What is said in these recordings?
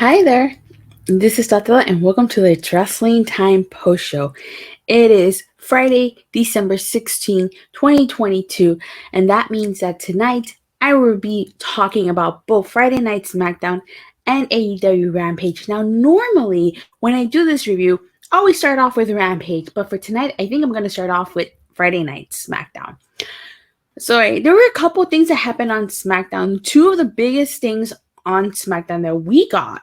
Hi there, this is Tatila and welcome to the Wrestling Time Post Show. It is Friday, December 16, 2022, and that means that tonight I will be talking about both Friday Night Smackdown and AEW Rampage. Now, normally when I do this review, I always start off with Rampage, but for tonight, I think I'm going to start off with Friday Night Smackdown. So, there were a couple things that happened on SmackDown. Two of the biggest things on SmackDown that we got.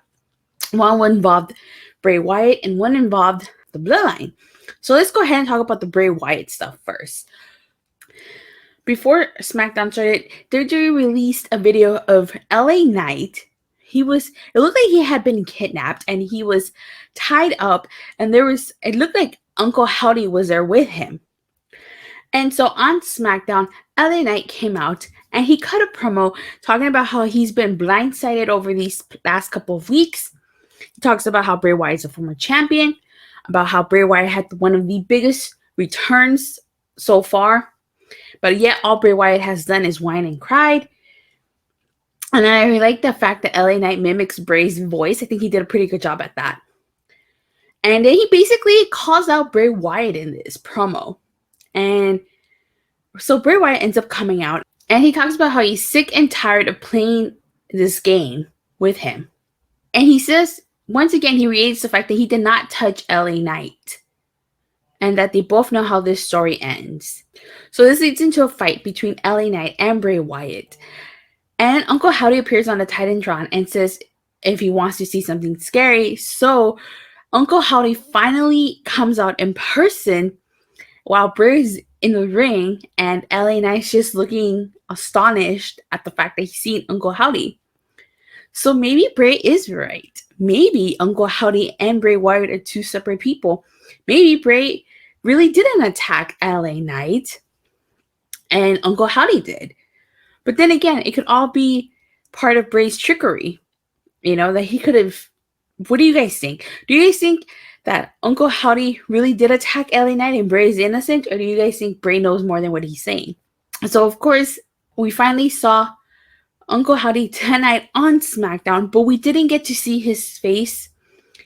One involved Bray Wyatt and one involved the Bloodline. So let's go ahead and talk about the Bray Wyatt stuff first. Before SmackDown started, WWE released a video of LA Knight. It looked like he had been kidnapped and he was tied up, and it looked like Uncle Howdy was there with him. And so on SmackDown, LA Knight came out and he cut a promo talking about how he's been blindsided over these last couple of weeks. He talks about how Bray Wyatt is a former champion, about how Bray Wyatt had one of the biggest returns so far, but yet all Bray Wyatt has done is whine and cried. And I really like the fact that LA Knight mimics Bray's voice. I think he did a pretty good job at that. And then he basically calls out Bray Wyatt in this promo. And so Bray Wyatt ends up coming out and he talks about how he's sick and tired of playing this game with him. And he says, once again, he reiterates the fact that he did not touch LA Knight and that they both know how this story ends. So this leads into a fight between LA Knight and Bray Wyatt. And Uncle Howdy appears on the Titantron and says if he wants to see something scary. So Uncle Howdy finally comes out in person while Bray's in the ring and LA Knight's just looking astonished at the fact that he's seen Uncle Howdy. So maybe Bray is right. Maybe Uncle Howdy and Bray Wyatt are two separate people. Maybe Bray really didn't attack LA Knight and Uncle Howdy did. But then again, it could all be part of Bray's trickery. You know, that he could have... What do you guys think? Do you guys think that Uncle Howdy really did attack LA Knight and Bray is innocent? Or do you guys think Bray knows more than what he's saying? So, of course, we finally saw Uncle Howdy tonight on SmackDown, but we didn't get to see his face.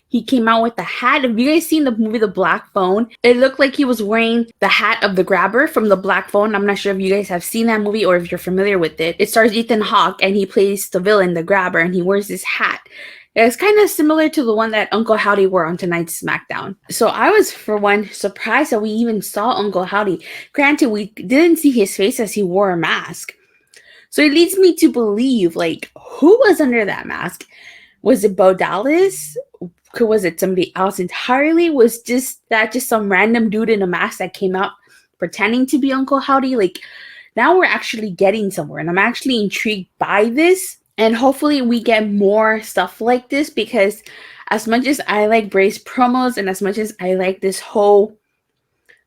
He came out with the hat. Have you guys seen the movie The Black Phone? It looked like he was wearing the hat of the Grabber from The Black Phone. I'm not sure if you guys have seen that movie or if you're familiar with it. It stars Ethan Hawke and he plays the villain, the Grabber, and he wears this hat. It's kind of similar to the one that Uncle Howdy wore on tonight's SmackDown. So I was, for one, surprised that we even saw Uncle Howdy. Granted, we didn't see his face as he wore a mask. So it leads me to believe, who was under that mask? Was it Bo Dallas? Was it somebody else entirely? Was just some random dude in a mask that came out pretending to be Uncle Howdy? Now we're actually getting somewhere, and I'm actually intrigued by this. And hopefully we get more stuff like this, because as much as I like Bray's promos and as much as I like this whole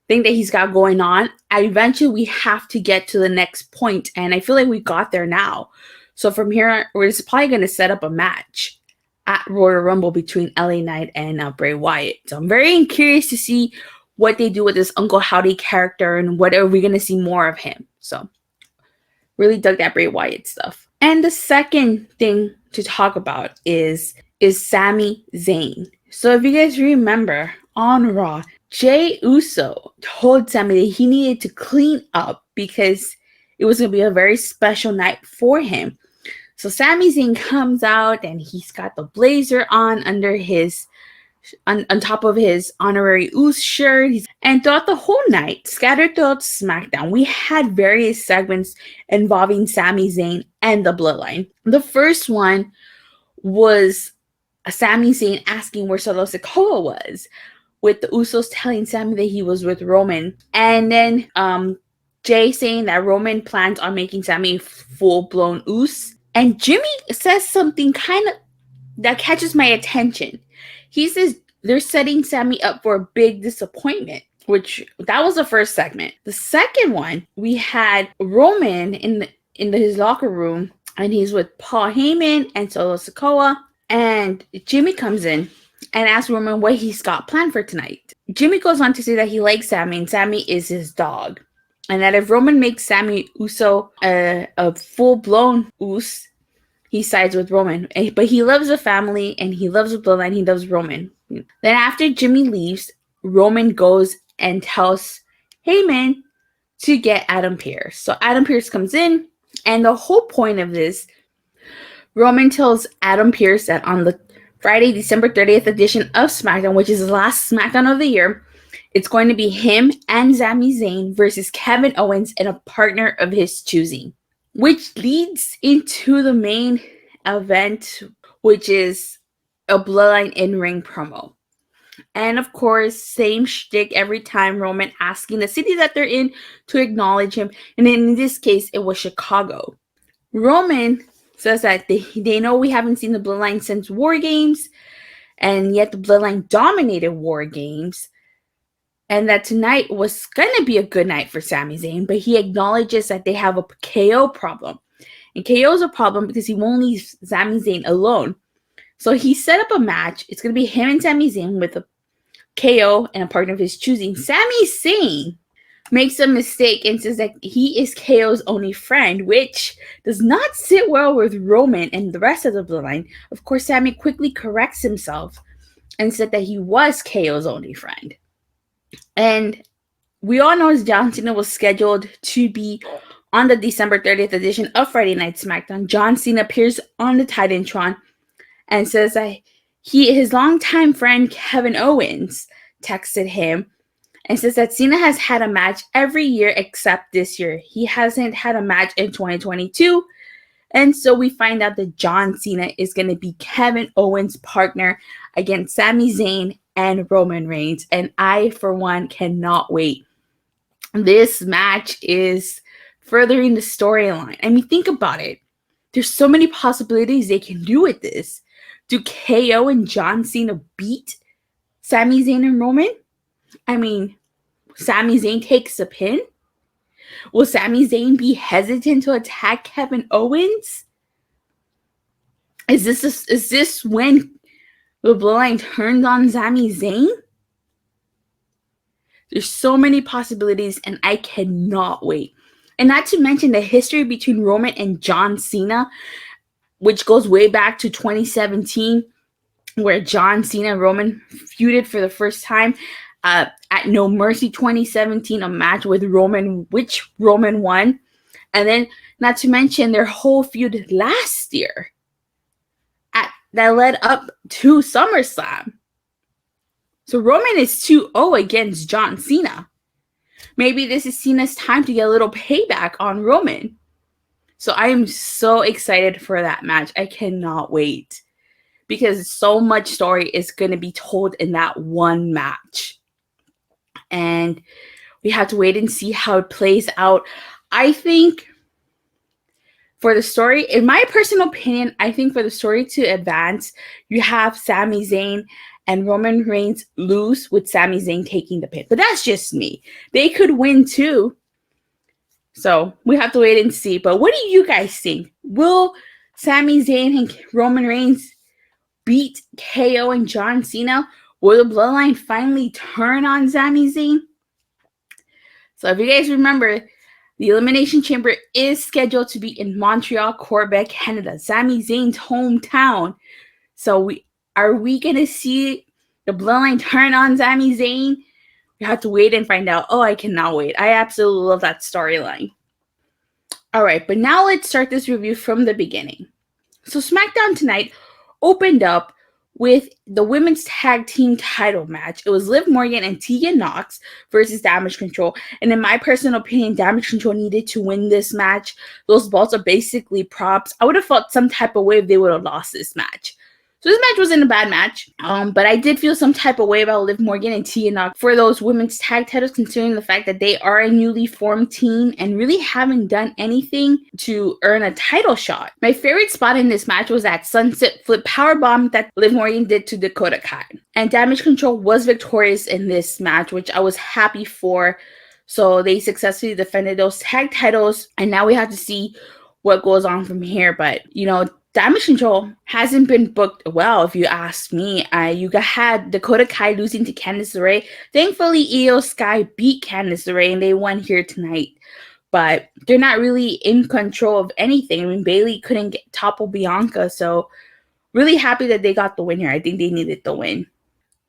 thing that he's got going on, eventually we have to get to the next point, and I feel like we got there now. So from here, we're just probably going to set up a match at Royal Rumble between LA Knight and Bray Wyatt. So I'm very curious to see what they do with this Uncle Howdy character and what are we going to see more of him. So really dug that Bray Wyatt stuff. And the second thing to talk about is Sami Zayn. So if you guys remember on Raw, Jey Uso told Sami that he needed to clean up because it was going to be a very special night for him. So Sami Zayn comes out and he's got the blazer on under his, on top of his honorary Uso shirt. And throughout the whole night, scattered throughout SmackDown, we had various segments involving Sami Zayn and the Bloodline. The first one was Sami Zayn asking where Solo Sikoa was, with the Usos telling Sami that he was with Roman. And then Jay saying that Roman plans on making Sami full-blown Uso. And Jimmy says something kind of that catches my attention. He says they're setting Sami up for a big disappointment, which that was the first segment. The second one, we had Roman in his locker room, and he's with Paul Heyman and Solo Sikoa. And Jimmy comes in and asks Roman what he's got planned for tonight. Jimmy goes on to say that he likes Sami, and Sami is his dog. And that if Roman makes Sami Uso a full-blown Uso, he sides with Roman. But he loves the family and he loves the bloodline. He loves Roman. Then after Jimmy leaves, Roman goes and tells Heyman to get Adam Pearce. So Adam Pearce comes in, and the whole point of this, Roman tells Adam Pearce that on the Friday, December 30th edition of SmackDown, which is the last SmackDown of the year, it's going to be him and Sami Zayn versus Kevin Owens and a partner of his choosing, which leads into the main event, which is a Bloodline in-ring promo. And of course, same shtick every time, Roman asking the city that they're in to acknowledge him. And in this case, it was Chicago. Roman says that they know we haven't seen the Bloodline since War Games, and yet the Bloodline dominated War Games, and that tonight was going to be a good night for Sami Zayn, but he acknowledges that they have a KO problem. And KO is a problem because he won't leave Sami Zayn alone. So he set up a match. It's going to be him and Sami Zayn with a KO and a partner of his choosing. Sami Zayn makes a mistake and says that he is KO's only friend, which does not sit well with Roman and the rest of the Bloodline. Of course, Sami quickly corrects himself and said that he was KO's only friend. And we all know John Cena was scheduled to be on the December 30th edition of Friday Night SmackDown. John Cena appears on the Titantron and says that his longtime friend Kevin Owens texted him and says that Cena has had a match every year except this year. He hasn't had a match in 2022. And so we find out that John Cena is going to be Kevin Owens' partner against Sami Zayn and Roman Reigns. And I, for one, cannot wait. This match is furthering the storyline. I mean, think about it. There's so many possibilities they can do with this. Do KO and John Cena beat Sami Zayn and Roman? I mean, Sami Zayn takes a pin? Will Sami Zayn be hesitant to attack Kevin Owens? Is this when the Bloodline turns on Sami Zayn? There's so many possibilities, and I cannot wait. And not to mention the history between Roman and John Cena, which goes way back to 2017, where John Cena and Roman feuded for the first time at No Mercy 2017, a match with Roman, which Roman won. And then, not to mention their whole feud last year that led up to SummerSlam. So Roman is 2-0 against John Cena. Maybe this is Cena's time to get a little payback on Roman. So I am so excited for that match. I cannot wait. Because so much story is going to be told in that one match. And we have to wait and see how it plays out. I think for the story, in my personal opinion, I think for the story to advance, you have Sami Zayn and Roman Reigns lose with Sami Zayn taking the pin. But that's just me. They could win too. So we have to wait and see. But what do you guys think? Will Sami Zayn and Roman Reigns beat KO and John Cena? Will the Bloodline finally turn on Sami Zayn? So if you guys remember, the Elimination Chamber is scheduled to be in Montreal, Quebec, Canada, Sami Zayn's hometown. So are we going to see the Bloodline turn on Sami Zayn? We have to wait and find out. Oh, I cannot wait. I absolutely love that storyline. All right, but now let's start this review from the beginning. So SmackDown tonight opened up with the women's tag team title match. It was Liv Morgan and Tegan Nox versus Damage Control. And in my personal opinion, Damage Control needed to win this match. Those belts are basically props. I would have felt some type of way if they would have lost this match. So this match wasn't a bad match, but I did feel some type of way about Liv Morgan and Tegan Nox for those women's tag titles, considering the fact that they are a newly formed team and really haven't done anything to earn a title shot. My favorite spot in this match was that sunset flip powerbomb that Liv Morgan did to Dakota Kai. And Damage Control was victorious in this match, which I was happy for. So they successfully defended those tag titles, and now we have to see what goes on from here. But, Damage Control hasn't been booked well, if you ask me. You had Dakota Kai losing to Candice LeRae. Thankfully, Io Sky beat Candice LeRae, and they won here tonight. but they're not really in control of anything. I mean, Bayley couldn't topple Bianca, so really happy that they got the win here. I think they needed the win.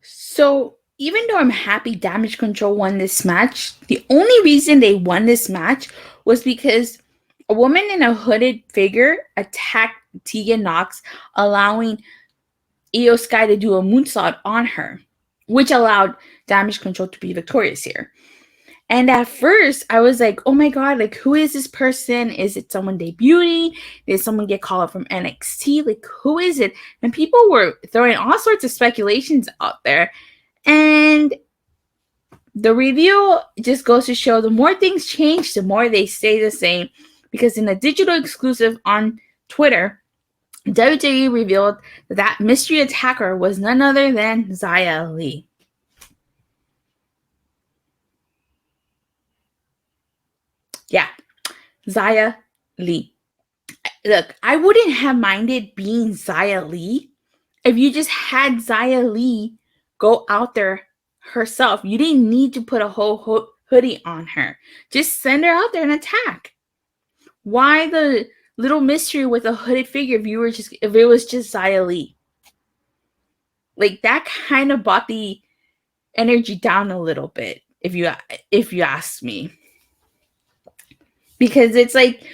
So even though I'm happy Damage Control won this match, the only reason they won this match was because a woman in a hooded figure attacked Tegan Nox, allowing Io Sky to do a moonsault on her, which allowed Damage Control to be victorious here. And at first, I was like, oh my god, like, who is this person? Is it someone debuting? Did someone get called up from NXT? Like, who is it? And people were throwing all sorts of speculations out there. And the reveal just goes to show the more things change, the more they stay the same. Because in a digital exclusive on Twitter, WWE revealed that mystery attacker was none other than Xia Li. Yeah, Xia Li. Look, I wouldn't have minded being Xia Li if you just had Xia Li go out there herself. You didn't need to put a whole hoodie on her. Just send her out there and attack. Why the little mystery with a hooded figure if it was just Xia Li? Like, that kind of brought the energy down a little bit, if you ask me. Because it's like,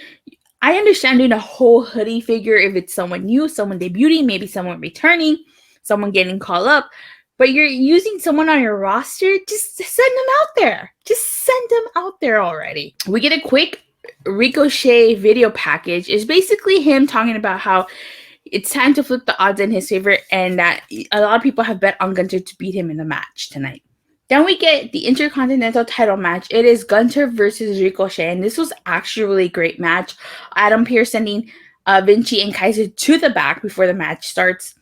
I understand doing a whole hoodie figure if it's someone new, someone debuting, maybe someone returning, someone getting called up. But you're using someone on your roster, just send them out there. Just send them out there already. We get a quick Ricochet video package. It's basically him talking about how it's time to flip the odds in his favor and that a lot of people have bet on Gunther to beat him in the match tonight. Then we get the Intercontinental title match. It is Gunther versus Ricochet, and this was actually a really great match. Adam Pearce sending Vinci and Kaiser to the back before the match starts.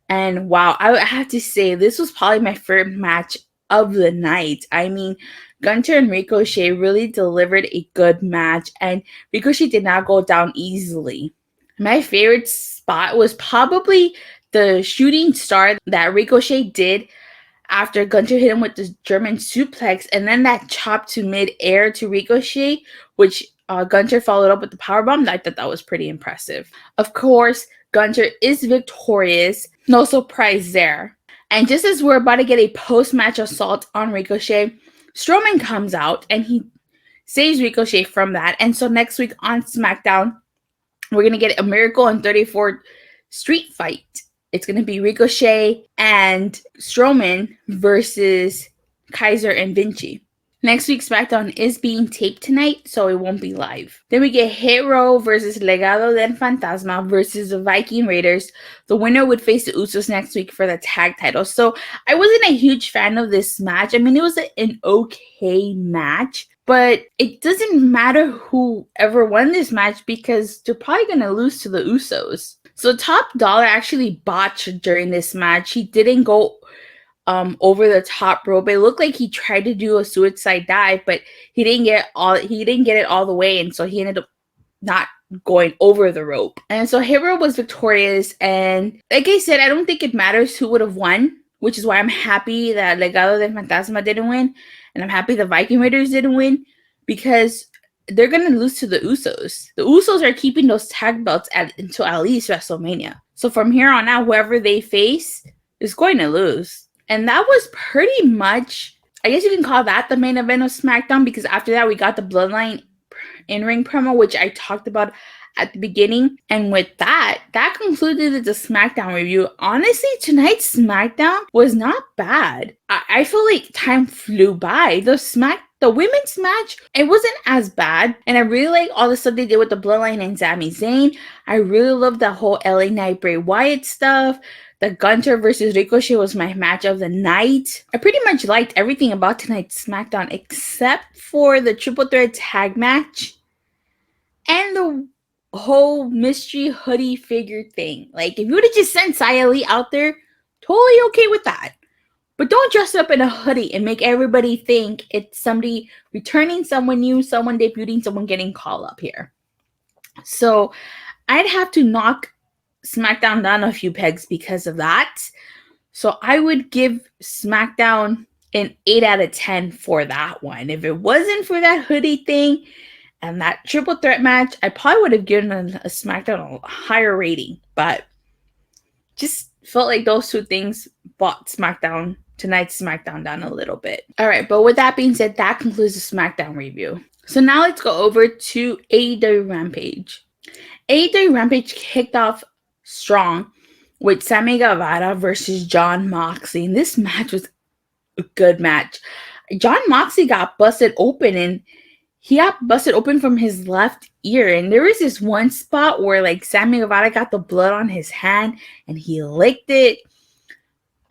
And wow, I have to say, this was probably my favorite match of the night. I mean, Gunther and Ricochet really delivered a good match, and Ricochet did not go down easily. My favorite spot was probably the shooting star that Ricochet did after Gunther hit him with the German suplex, and then that chop to mid-air to Ricochet, which Gunther followed up with the powerbomb. I thought that was pretty impressive. Of course, Gunther is victorious. No surprise there. And just as we're about to get a post-match assault on Ricochet, Strowman comes out and he saves Ricochet from that. And so next week on SmackDown, we're going to get a Miracle on 34th Street fight. It's going to be Ricochet and Strowman versus Kaiser and Vinci. Next week's SmackDown is being taped tonight, so it won't be live. Then we get Hit Row versus Legado then Fantasma versus the Viking Raiders. The winner would face the Usos next week for the tag titles. So I wasn't a huge fan of this match. I mean, it was an okay match, but it doesn't matter whoever won this match because they're probably going to lose to the Usos. So Top Dollar actually botched during this match. He didn't go over the top rope. It looked like he tried to do a suicide dive, but he didn't get it all the way, and so he ended up not going over the rope. And so Hero was victorious, and like I said, I don't think it matters who would have won, which is why I'm happy that Legado de Fantasma didn't win, and I'm happy the Viking Raiders didn't win, because they're going to lose to the Usos. The Usos are keeping those tag belts until at least WrestleMania. So from here on out, whoever they face is going to lose. And that was pretty much, I guess you can call that the main event of SmackDown, because after that we got the Bloodline in-ring promo, which I talked about at the beginning. And with that concluded the SmackDown review. Honestly, tonight's SmackDown was not bad. I feel like time flew by. The women's match, it wasn't as bad. And I really like all the stuff they did with the Bloodline and Sami Zayn. I really love the whole LA Knight Bray Wyatt stuff. The Gunther versus Ricochet was my match of the night. I pretty much liked everything about tonight's SmackDown except for the triple threat tag match and the whole mystery hoodie figure thing. Like, if you would have just sent Xia Li out there, totally okay with that. But don't dress up in a hoodie and make everybody think it's somebody returning, someone new, someone debuting, someone getting called up here. So I'd have to knock SmackDown down a few pegs because of that. So I would give SmackDown an 8 out of 10 for that one. If it wasn't for that hoodie thing, And that triple threat match, I probably would have given a SmackDown a higher rating, but just felt like those two things brought tonight's SmackDown down a little bit. All right, but with that being said, that concludes the SmackDown review. So now let's go over to AEW Rampage. AEW Rampage kicked off strong with Sammy Guevara versus Jon Moxley. And this match was a good match. Jon Moxley got busted open, and he got busted open from his left ear. And there was this one spot where like Sammy Guevara got the blood on his hand and he licked it.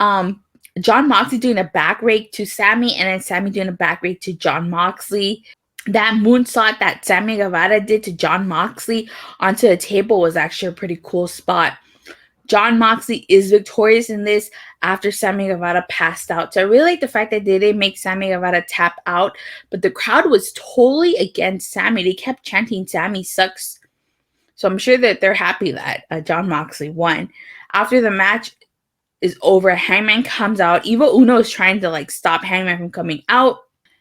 Jon Moxley doing a back rake to Sammy, and then Sammy doing a back rake to Jon Moxley. That moonsault that Sammy Guevara did to Jon Moxley onto the table was actually a pretty cool spot. Jon Moxley is victorious in this after Sammy Guevara passed out. So I really like the fact that they didn't make Sammy Guevara tap out, but the crowd was totally against Sammy. They kept chanting, "Sammy sucks." So I'm sure that they're happy that Jon Moxley won. After the match is over, Hangman comes out. Evil Uno is trying to like stop Hangman from coming out.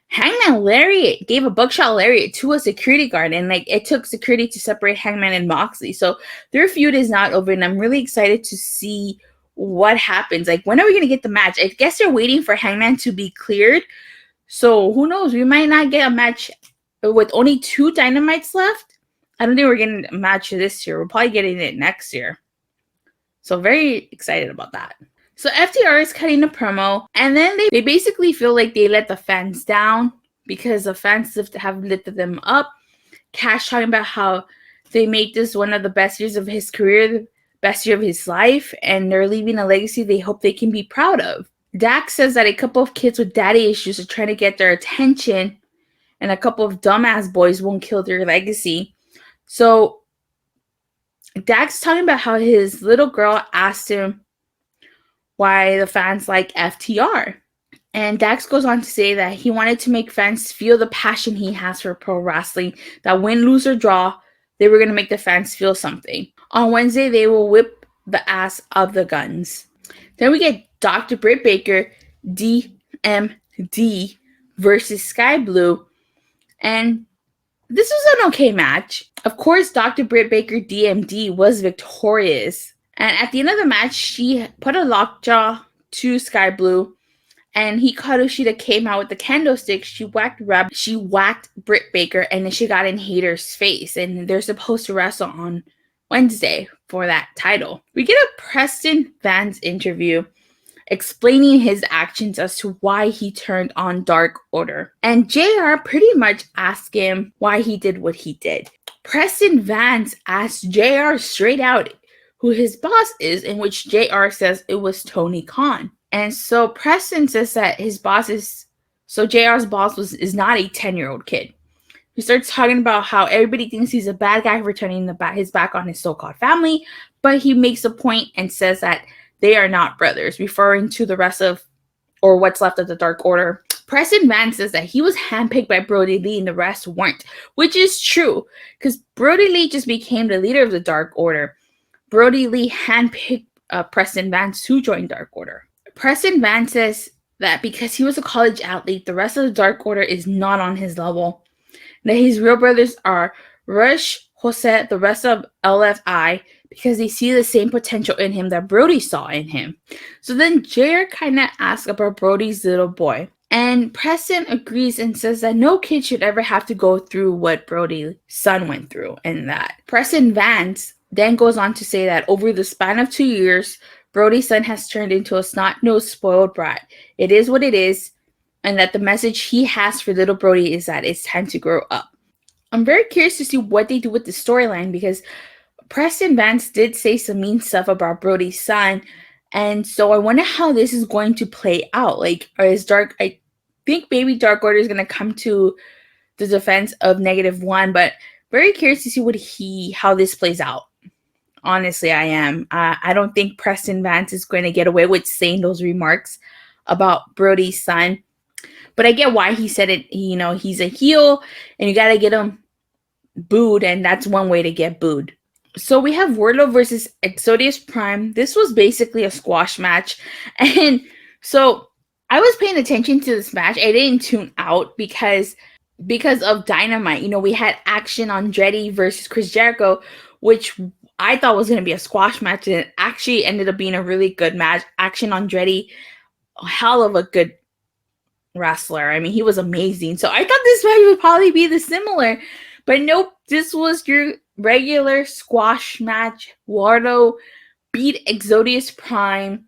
Hangman lariat gave a buckshot lariat to a security guard, and like it took security to separate Hangman and Moxley. So their feud is not over, and I'm really excited to see what happens. Like, when are we gonna get the match? I guess they're waiting for Hangman to be cleared. So who knows? We might not get a match with only 2 Dynamites left. I don't think we're getting a match this year. We're probably getting it next year. So very excited about that. So FTR is cutting a promo, and then they basically feel like they let the fans down because the fans have lifted them up. Cash talking about how they made this one of the best years of his career, the best year of his life, and they're leaving a legacy they hope they can be proud of. Dax says that a couple of kids with daddy issues are trying to get their attention, and a couple of dumbass boys won't kill their legacy. So Dax talking about how his little girl asked him why the fans like FTR. And Dax goes on to say that he wanted to make fans feel the passion he has for pro wrestling, that win, lose, or draw, they were going to make the fans feel something. On Wednesday, they will whip the ass of the Guns. Then we get Dr. Britt Baker, D.M.D. versus Sky Blue. And this was an okay match. Of course, Dr. Britt Baker, D.M.D. was victorious. And at the end of the match, she put a lockjaw to Sky Blue, and Hikaru Shida came out with the kendo stick. She whacked Britt Baker, and then she got in Hater's face. And they're supposed to wrestle on Wednesday for that title. We get a Preston Vance interview explaining his actions as to why he turned on Dark Order. And JR pretty much asked him why he did what he did. Preston Vance asked JR straight out who his boss is, in which JR says it was Tony Khan. And so Preston says that his boss JR's boss is not a 10-year-old kid. He starts talking about how everybody thinks he's a bad guy for turning his back on his so-called family, but he makes a point and says that they are not brothers, referring to the rest of, or what's left of the Dark Order. Preston Vance says that he was handpicked by Brody Lee and the rest weren't, which is true, because Brody Lee just became the leader of the Dark Order. Brody Lee handpicked Preston Vance to join Dark Order. Preston Vance says that because he was a college athlete, the rest of the Dark Order is not on his level. That his real brothers are Rush, Jose, the rest of LFI, because they see the same potential in him that Brody saw in him. So then JR kind of asks about Brody's little boy. And Preston agrees and says that no kid should ever have to go through what Brody's son went through, and that Preston Vance then goes on to say that over the span of 2 years, Brody's son has turned into a snot-nosed, spoiled brat. It is what it is, and that the message he has for little Brody is that it's time to grow up. I'm very curious to see what they do with the storyline, because Preston Vance did say some mean stuff about Brody's son, and so I wonder how this is going to play out. Like, I think maybe Dark Order is going to come to the defense of -1, but very curious to see how this plays out. Honestly, I am. I don't think Preston Vance is going to get away with saying those remarks about Brody's son. But I get why he said it. You know, he's a heel, and you got to get him booed, and that's one way to get booed. So we have Wardlow versus Exodus Prime. This was basically a squash match. And so I was paying attention to this match. I didn't tune out because because of Dynamite. You know, we had Action Andretti versus Chris Jericho, which I thought was going to be a squash match, and it actually ended up being a really good match. Action Andretti, a hell of a good wrestler. I mean, he was amazing. So I thought this match would probably be the similar, but nope, this was your regular squash match. Wardlow beat Exodus Prime.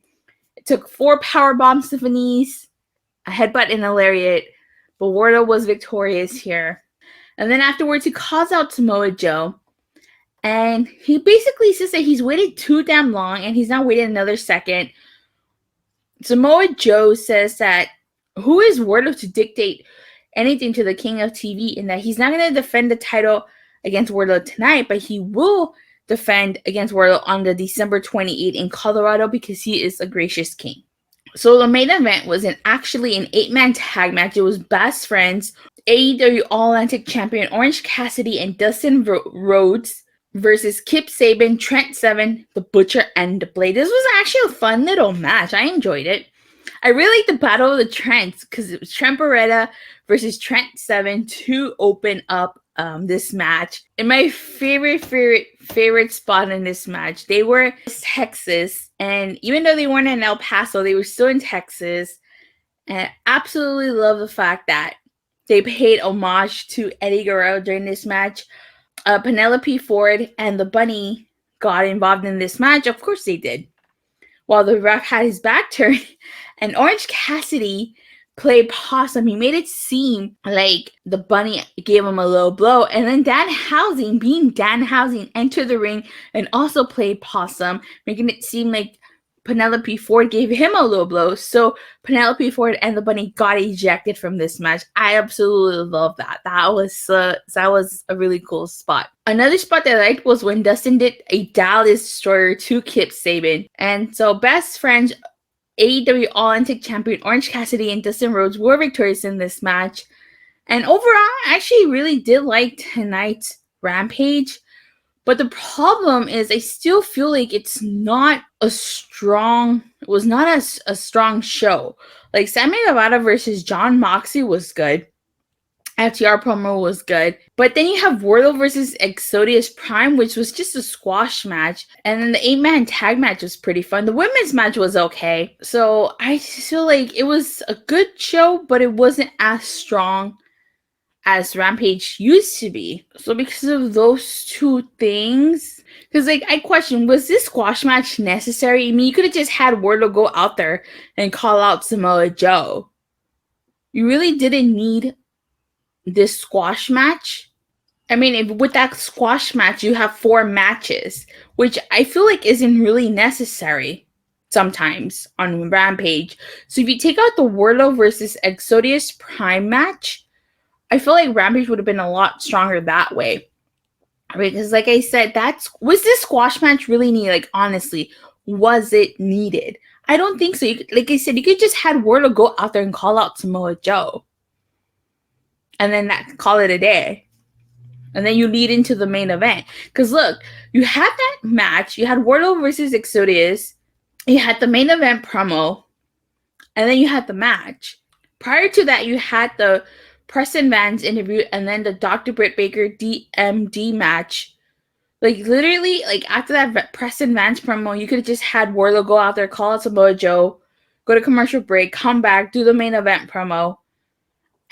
It took 4 power bombs to the knees, a headbutt, and a lariat, but Wardlow was victorious here. And then afterwards, he calls out Samoa Joe, and he basically says that he's waited too damn long, and he's not waiting another second. Samoa Joe says that who is Wardlow to dictate anything to the King of TV, and that he's not going to defend the title against Wardlow tonight, but he will defend against Wardlow on the December 28th in Colorado because he is a gracious king. So the main event was actually an 8-man tag match. It was best friends, AEW All-Atlantic Champion Orange Cassidy and Dustin Rhodes versus Kip Sabian, Trent Seven, The Butcher, and The Blade. This was actually a fun little match. I enjoyed it. I really like the Battle of the Trents because it was Trent Beretta versus Trent Seven to open up this match. And my favorite spot in this match, they were in Texas, and even though they weren't in El Paso, they were still in Texas. And I absolutely love the fact that they paid homage to Eddie Guerrero during this match. Penelope Ford and the Bunny got involved in this match. Of course they did. While the ref had his back turned, and Orange Cassidy played possum. He made it seem like the Bunny gave him a low blow. And then Danhausen, being Danhausen, entered the ring and also played possum, making it seem like Penelope Ford gave him a low blow. So Penelope Ford and the Bunny got ejected from this match. I absolutely love that. That was a really cool spot. Another spot that I liked was when Dustin did a Dallas Destroyer to Kip Sabian. And so best friends, AEW All-Atlantic Champion Orange Cassidy and Dustin Rhodes were victorious in this match. And overall, I actually really did like tonight's Rampage. But the problem is I still feel like it's not a strong show. Like Sammy Guevara versus John Moxley was good. FTR Promo was good. But then you have Wardlow versus Exodus Prime, which was just a squash match. And then the 8-man tag match was pretty fun. The women's match was okay. So I just feel like it was a good show, but it wasn't as strong as Rampage used to be. So because of those two things, because like I question, was this squash match necessary? I mean, you could have just had Wardlow go out there and call out Samoa Joe. You really didn't need this squash match. I mean, with that squash match, you have 4 matches, which I feel like isn't really necessary sometimes on Rampage. So if you take out the Wardlow versus Exodus Prime match, I feel like Rampage would have been a lot stronger that way. Because like I said, was this squash match really needed? Like, honestly, was it needed? I don't think so. Like I said, you could just had Wardlow go out there and call out Samoa Joe. And then call it a day. And then you lead into the main event. Because look, you had that match. You had Wardlow versus Exodus. You had the main event promo. And then you had the match. Prior to that, you had the Preston Vance interview, and then the Dr. Britt Baker D.M.D match. Like, literally, like, after that Preston Vance promo, you could have just had Wardlow go out there, call out Samoa Joe, go to commercial break, come back, do the main event promo,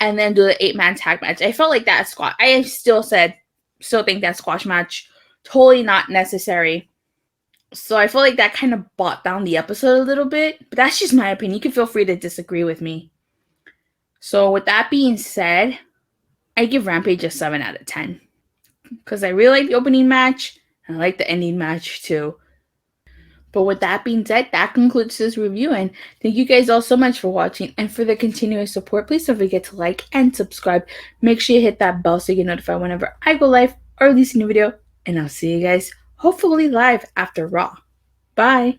and then do the 8-man tag match. I felt like that squash. I still think that squash match totally not necessary. So I feel like that kind of brought down the episode a little bit. But that's just my opinion. You can feel free to disagree with me. So with that being said, I give Rampage a 7 out of 10. Because I really like the opening match, and I like the ending match too. But with that being said, that concludes this review. And thank you guys all so much for watching. And for the continuous support, please don't forget to like and subscribe. Make sure you hit that bell so you get notified whenever I go live or release a new video. And I'll see you guys hopefully live after Raw. Bye.